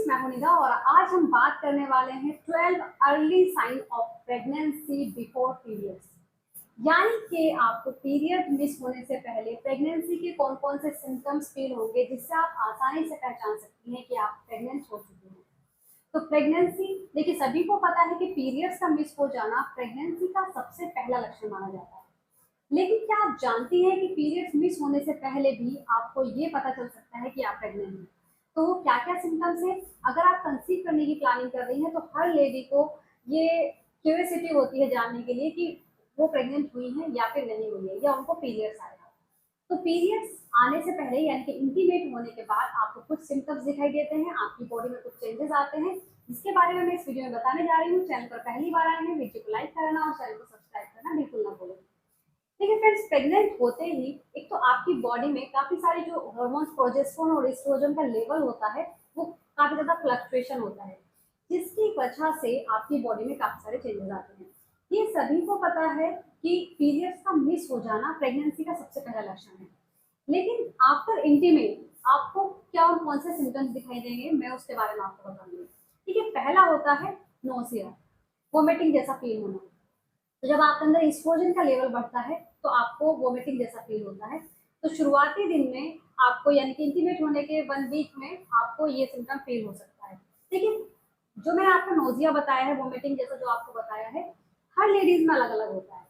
Friends, मैं हूं निदा और आज हम बात करने वाले हैं 12 early sign of pregnancy before periods. यानी कि आपको पीरियड मिस होने से पहले प्रेगनेंसी के कौन कौन से सिम्टम्स फील होंगे जिससे आप आसानी से पहचान सकती हैं कि आप प्रेग्नेंट हो चुकी हैं। तो प्रेगनेंसी, देखिए सभी को पता है कि पीरियड्स का मिस हो जाना प्रेगनेंसी का सबसे पहला लक्षण माना जाता है। लेकिन क्या आप जानती हैं कि पीरियड्स मिस होने से पहले भी आपको ये पता चल सकता है कि आप प्रेग्नेंट हैं। तो वो क्या क्या सिम्टम्स हैं? अगर आप कंसीव करने की प्लानिंग कर रही हैं तो हर लेडी को ये क्यूरियोसिटी होती है जानने के लिए कि वो प्रेग्नेंट हुई हैं या फिर नहीं हुई है, या उनको पीरियड्स आएगा। तो पीरियड्स आने से पहले यानी कि इंटीमेट होने के बाद आपको कुछ सिम्टम्स दिखाई देते हैं, आपकी बॉडी में कुछ चेंजेस आते हैं, जिसके बारे में मैं इस वीडियो में बताने जा रही हूँ। चैनल पर पहली बार आए हैं, वीडियो को लाइक करना और चैनल को सब्सक्राइब करना बिल्कुल ना भूलें। देखिए फ्रेंड्स, प्रेग्नेंट होते ही एक तो आपकी बॉडी में काफी सारे जो हार्मोन्स प्रोजेस्टेरोन और एस्ट्रोजन का लेवल होता है वो काफी ज्यादा फ्लक्चुएशन होता है, जिसकी वजह से आपकी बॉडी में काफी सारे चेंजेस आते हैं। ये सभी को पता है कि पीरियड्स का मिस हो जाना प्रेगनेंसी का सबसे पहला लक्षण है। लेकिन आफ्टर इंटीमेट आपको क्या और कौन से सिम्टम्स दिखाई देंगे, मैं उसके बारे में आपको बताऊंगी। ठीक है, पहला होता है नोसिया, वोमिटिंग जैसा फील होना। तो जब आपके अंदर एस्ट्रोजन का लेवल बढ़ता है तो आपको वोमिटिंग जैसा फील होता है। तो शुरुआती दिन में आपको यानी कि इंटीमेट होने के 1 वीक में आपको ये सिम्टम फील हो सकता है। लेकिन जो मैंने आपको नोजिया बताया है, वोमिटिंग जैसा जो आपको बताया है, हर लेडीज में अलग अलग होता है।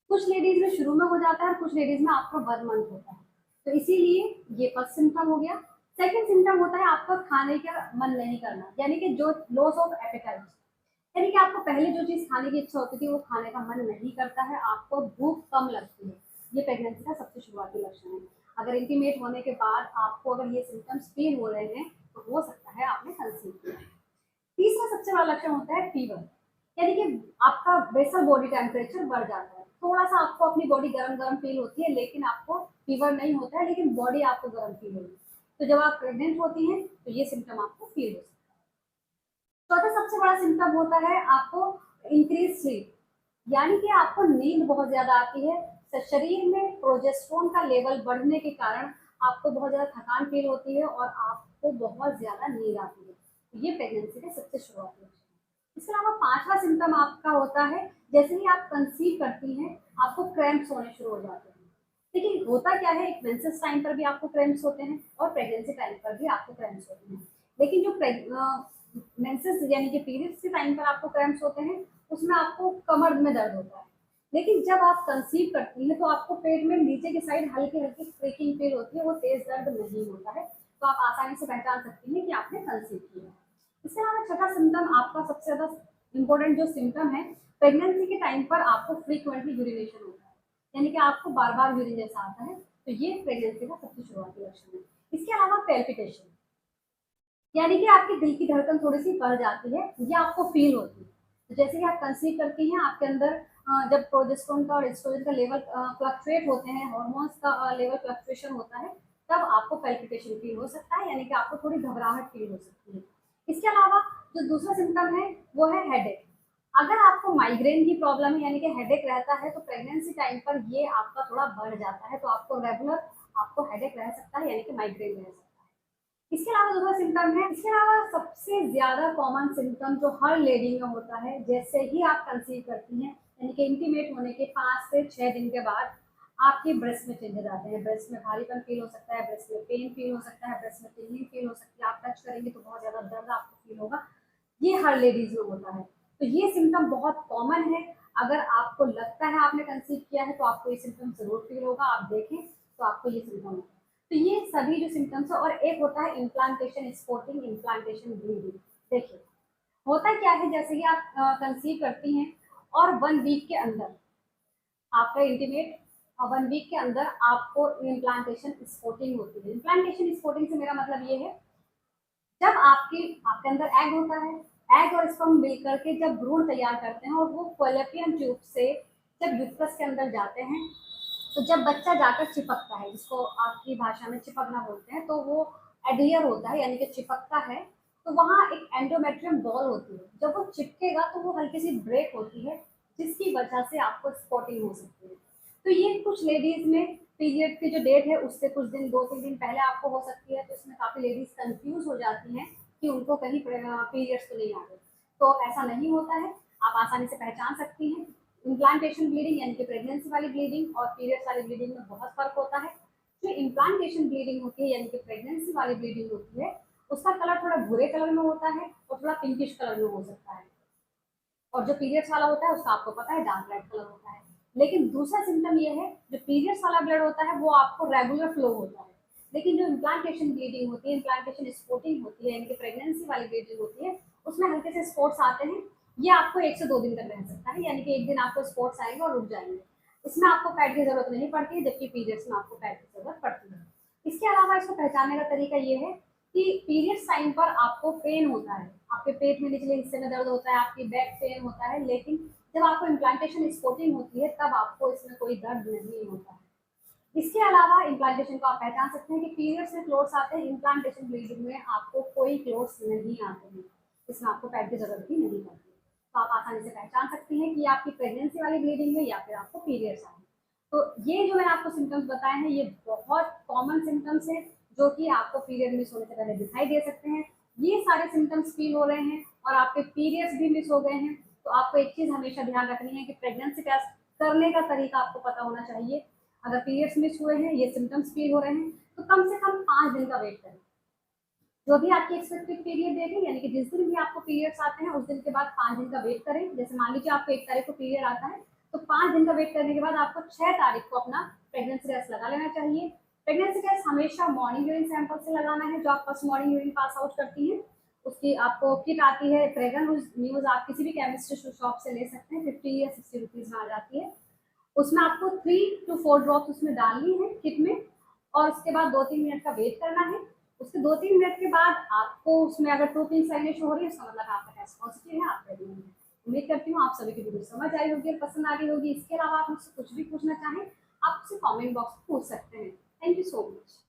कुछ लेडीज में शुरू में हो जाता है, कुछ लेडीज में आफ्टर 1 मंथ होता है। तो इसीलिए ये फर्स्ट सिम्टम हो गया। सेकेंड सिम्टम होता है आपका खाने का मन नहीं करना, यानी कि जो लॉस ऑफ एपेटाइट, यानी कि आपको पहले जो चीज खाने की इच्छा होती थी वो खाने का मन नहीं करता है, आपको भूख कम लगती है। ये प्रेगनेंसी का सबसे शुरुआती लक्षण है। अगर इंटीमेट होने के बाद आपको अगर ये सिम्टम्स फील हो रहे हैं तो हो सकता है आपने कंसीव किया है। तीसरा सबसे बड़ा लक्षण होता है फीवर, यानी कि आपका बेसल बॉडी टेम्परेचर बढ़ जाता है। थोड़ा सा आपको अपनी बॉडी गर्म गर्म फील होती है, लेकिन आपको फीवर नहीं होता है, लेकिन बॉडी आपको गर्म फील होगी। तो जब आप प्रेग्नेंट होती हैं तो ये सिम्टम आपको फील हो सकता है। चौथा सबसे बड़ा सिम्टम होता है आपको इंक्रीज स्लीप, यानी कि आपको नींद बहुत ज्यादा आती है। शरीर में प्रोजेस्टेरोन का लेवल बढ़ने के कारण आपको बहुत ज्यादा थकान फील होती है और आपको बहुत ज्यादा नींद आती है। तो ये प्रेगनेंसी के सबसे शुरुआती लक्षण है। इसके अलावा पांचवा सिम्टम आपका होता है जैसे ही आप कंसीव करती हैं आपको क्रैम्प्स होने शुरू हो जाते हैं। लेकिन होता क्या है, एक मेंसेस टाइम पर भी आपको क्रैम्प्स होते हैं और प्रेगनेंसी टाइम पर भी आपको क्रैम्प्स होते हैं। लेकिन जो मेंसेस यानी कि पीरियड्स के टाइम पर आपको क्रैम्प्स होते हैं उसमें आपको कमर में दर्द होता है। लेकिन जब आप कंसीव करती हैं तो आपको पेट में नीचे की साइड हल्की हल्की स्ट्रेकिंग फील होती है, वो तेज दर्द नहीं होता है। तो आप आसानी से पहचान सकती हैं कि आपने कंसीव किया है। इसके अलावा छठा सिम्टम आपका सबसे ज्यादा इम्पोर्टेंट जो सिम्टम है, प्रेगनेंसी के टाइम पर आपको फ्रीक्वेंटली यूरिनेशन होता है, यानी कि आपको बार बार यूरिन जैसा आता है। तो ये प्रेगनेंसी का सबसे शुरुआती लक्षण है। इसके अलावा पैल्पिटेशन, यानी कि आपके दिल की धड़कन थोड़ी सी बढ़ जाती है, ये आपको फील होती है। तो जैसे कि आप कंसीव करती हैं आपके अंदर जब प्रोजेस्टेरोन का और एस्ट्रोजन का लेवल फ्लक्चुएट होते हैं, हार्मोन्स का लेवल फ्लक्चुएशन होता है, तब आपको पैल्पिटेशन फील हो सकता है, यानी कि आपको थोड़ी घबराहट फील हो सकती है। इसके अलावा जो दूसरा सिम्टम है वो है हेडेक। अगर आपको माइग्रेन की प्रॉब्लम है यानी कि हेडेक रहता है तो प्रेगनेंसी टाइम पर ये आपका थोड़ा बढ़ जाता है, तो आपको रेगुलर आपको हेडेक रह सकता है, यानी कि माइग्रेन रह सकता है। इसके अलावा दूसरा सिम्टम है, इसके अलावा सबसे ज्यादा कॉमन सिम्टम जो हर लेडी में होता है जैसे ही आप कंसीव करती हैं, यानी कि इंटीमेट होने के 5 से 6 दिन के बाद आपके ब्रेस्ट में चेंजेस आते हैं। ब्रेस्ट में भारीपन फील हो सकता है, ब्रेस्ट में पेन फील हो सकता है, ब्रेस्ट में टिंगलिंग फील हो सकती है, आप टच करेंगे तो बहुत ज्यादा दर्द आपको फील होगा। ये हर लेडीज में होता है। तो ये सिम्टम बहुत कॉमन है। अगर आपको लगता है आपने कंसीव किया है तो आपको ये सिम्टम जरूर फील होगा, आप देखें तो आपको ये सिम्टम होगा। तो ये सभी जो सिम्टम्स है, और एक होता है इम्प्लांटेशन स्पॉटिंग, इम्प्लांटेशन ब्लीडिंग। देखिए होता क्या है, जैसे कि आप कंसीव करती हैं और 1 वीक के अंदर आपका इंटीमेट 1 वीक के अंदर आपको इम्प्लांटेशन स्पॉटिंग होती है। इम्प्लांटेशन स्पॉटिंग से मेरा मतलब ये है, जब आपके अंदर एग होता है, एग और स्पर्म मिल करके जब भ्रूण तैयार करते हैं और वो फॉलोपियन ट्यूब से जब यूट्रस के अंदर जाते हैं, तो जब बच्चा जाकर चिपकता है, जिसको आपकी भाषा में चिपकना बोलते हैं, तो वो एडियर होता है यानी कि चिपकता है। तो वहाँ एक एंडोमेट्रियम बॉल होती है, जब वो चिपकेगा तो वो हल्की सी ब्रेक होती है, जिसकी वजह से आपको स्पॉटिंग हो सकती है। तो ये कुछ लेडीज में पीरियड की जो डेट है उससे कुछ दिन 2-3 दिन पहले आपको हो सकती है। तो इसमें काफी लेडीज कंफ्यूज हो जाती हैं कि उनको कहीं पीरियड्स तो नहीं आ रहे। तो ऐसा नहीं होता है, आप आसानी से पहचान सकती हैं। इम्प्लांटेशन ब्लीडिंग यानी कि प्रेगनेंसी वाली ब्लीडिंग और पीरियड्स वाली ब्लीडिंग में बहुत फर्क होता है। जो इम्प्लांटेशन ब्लीडिंग होती है यानी कि प्रेगनेंसी वाली ब्लीडिंग होती है, उसका कलर थोड़ा भूरे कलर में होता है और थोड़ा पिंकिश कलर में हो सकता है। और जो पीरियड्स वाला होता है उसका आपको पता है डार्क रेड कलर होता है। लेकिन दूसरा सिम्टम ये है, जो पीरियड्स वाला ब्लड होता है वो आपको रेगुलर फ्लो होता है। लेकिन जो इम्प्लांटेशन ब्लीडिंग होती है, इम्प्लांटेशन स्पॉटिंग होती है यानी कि प्रेगनेंसी वाली ब्लीडिंग होती है, उसमें हल्के से स्पॉट्स आते हैं। ये आपको 1 से 2 दिन तक रह सकता है, यानी कि एक दिन आपको स्पॉट्स आएंगे और रुक जाएंगे। इसमें आपको पैड की जरूरत नहीं पड़ती है, जबकि पीरियड्स में आपको पैड की जरूरत पड़ती है। इसके अलावा इसको पहचानने का तरीका ये है कि पीरियड्स टाइम पर आपको पेन होता है, आपके पेट में निचले हिस्से में दर्द होता है, आपकी बैक पेन होता है, लेकिन जब आपको इम्प्लांटेशन स्पॉटिंग होती है तब आपको इसमें कोई दर्द नहीं होता है। इसके अलावा इम्प्लांटेशन को आप पहचान सकते हैं कि पीरियड्स में क्लोट्स आते हैं, इम्प्लांटेशन ब्लीडिंग में आपको कोई क्लोट्स नहीं आते हैं, इसमें आपको पैड की जरूरत ही नहीं पड़ती। तो आप आसानी से पहचान सकती हैं कि आपकी प्रेगनेंसी वाली ब्लीडिंग है या फिर आपको पीरियड्स आए। तो ये जो मैंने आपको सिम्टम्स बताए हैं, ये बहुत कॉमन सिम्टम्स हैं जो कि आपको पीरियड मिस होने से पहले दिखाई दे सकते हैं। ये सारे सिम्टम्स फील हो रहे हैं और आपके पीरियड्स भी मिस हो गए हैं, तो आपको एक चीज़ हमेशा ध्यान रखनी है कि प्रेगनेंसी टेस्ट करने का तरीका आपको पता होना चाहिए। अगर पीरियड्स मिस हुए हैं, ये सिम्टम्स फील हो रहे हैं, तो कम से कम 5 दिन का वेट करें। जो भी आपकी एक्सपेक्टेड पीरियड डेट है, यानी कि जिस दिन भी आपको पीरियड्स आते हैं उस दिन के बाद 5 दिन का वेट करें। जैसे मान लीजिए आपको 1 तारीख को पीरियड आता है, तो 5 दिन का वेट करने के बाद आपको 6 तारीख को अपना प्रेगनेंसी टेस्ट लगा लेना चाहिए। प्रेगनेंसी टेस्ट हमेशा मॉर्निंग यूरिन सैंपल से लगाना है। जो आप first morning urine pass out करती हैं, उसकी आपको किट आती है प्रेगन न्यूज़, आप किसी भी केमिस्ट्री शॉप से ले सकते हैं, 50 या 60 रुपीज़ में आ जाती है। उसमें आपको 3 to 4 ड्रॉप्स उसमें डालनी है किट में, और उसके बाद 2-3 मिनट का वेट करना है। उसके 2-3 मिनट के बाद आपको उसमें अगर 2 पिंक साइनें शो हो रही है, इसका मतलब आपका टेस्ट पॉजिटिव है, आप रेडी हैं। उम्मीद करती हूँ आप सभी की वीडियो समझ आई होगी और पसंद आ गई होगी। इसके अलावा आप मुझसे कुछ भी पूछना चाहें, आप मुझसे कमेंट बॉक्स में पूछ सकते हैं। Thank you so much.